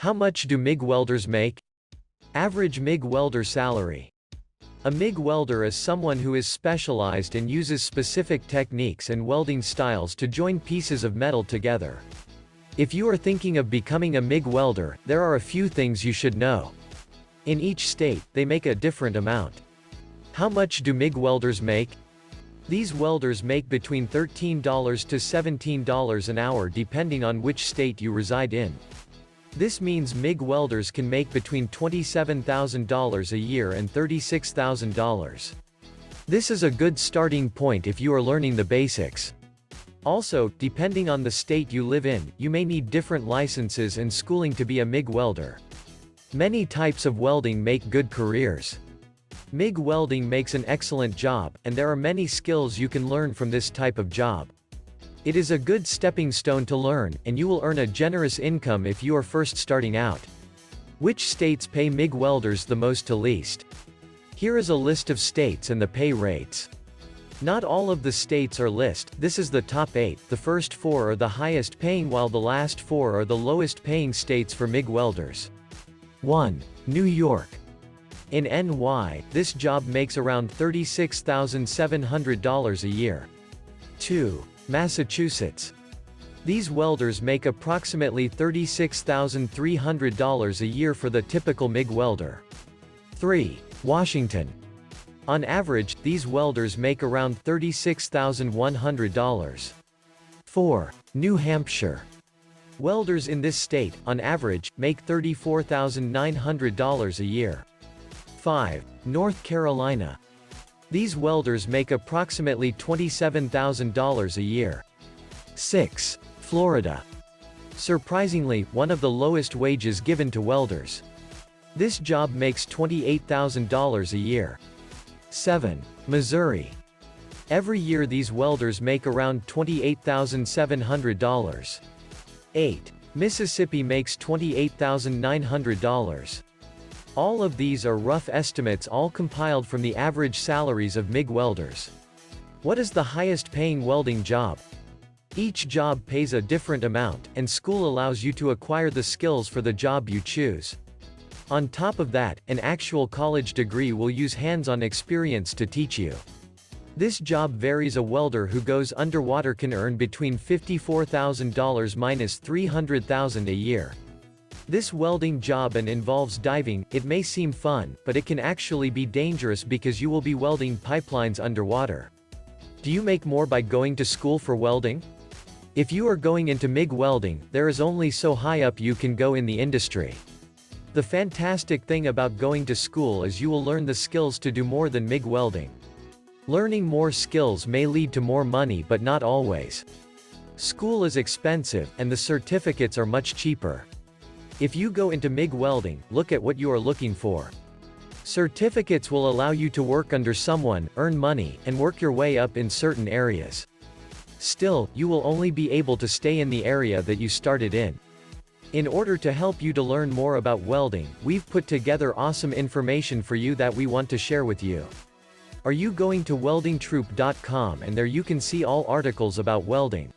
How much do MIG welders make? Average MIG welder salary. A MIG welder is someone who is specialized and uses specific techniques and welding styles to join pieces of metal together. If you are thinking of becoming a MIG welder, there are a few things you should know. In each state, they make a different amount. How much do MIG welders make? These welders make between $13 to $17 an hour depending on which state you reside in. This means MIG welders can make between $27,000 a year and $36,000. This is a good starting point if you are learning the basics. Also, depending on the state you live in, you may need different licenses and schooling to be a MIG welder. Many types of welding make good careers. MIG welding makes an excellent job, and there are many skills you can learn from this type of job. It is a good stepping stone to learn, and you will earn a generous income if you are first starting out. Which states pay MIG welders the most to least? Here is a list of states and the pay rates. Not all of the states are listed. This is the top 8, the first 4 are the highest paying while the last 4 are the lowest paying states for MIG welders. 1. New York. In NY, this job makes around $36,700 a year. 2. Massachusetts. These welders make approximately $36,300 a year for the typical MIG welder. 3. Washington. On average, these welders make around $36,100. 4. New Hampshire. Welders in this state, on average, make $34,900 a year. 5. North Carolina. These welders make approximately $27,000 a year. 6. Florida. Surprisingly, one of the lowest wages given to welders. This job makes $28,000 a year. 7. Missouri. Every year these welders make around $28,700. 8. Mississippi makes $28,900. All of these are rough estimates, all compiled from the average salaries of MIG welders. What is the highest paying welding job? Each job pays a different amount, and school allows you to acquire the skills for the job you choose. On top of that, an actual college degree will use hands-on experience to teach you. This job varies. A welder who goes underwater can earn between $54,000 minus $300,000 a year. This welding job and involves diving. It may seem fun, but it can actually be dangerous because you will be welding pipelines underwater. Do you make more by going to school for welding? If you are going into MIG welding, there is only so high up you can go in the industry. The fantastic thing about going to school is you will learn the skills to do more than MIG welding. Learning more skills may lead to more money, but not always. School is expensive, and the certificates are much cheaper. If you go into MIG welding, look at what you are looking for. Certificates will allow you to work under someone, earn money, and work your way up in certain areas. Still, you will only be able to stay in the area that you started in. In order to help you to learn more about welding, we've put together awesome information for you that we want to share with you. Are you going to WeldingTroop.com, and there you can see all articles about welding.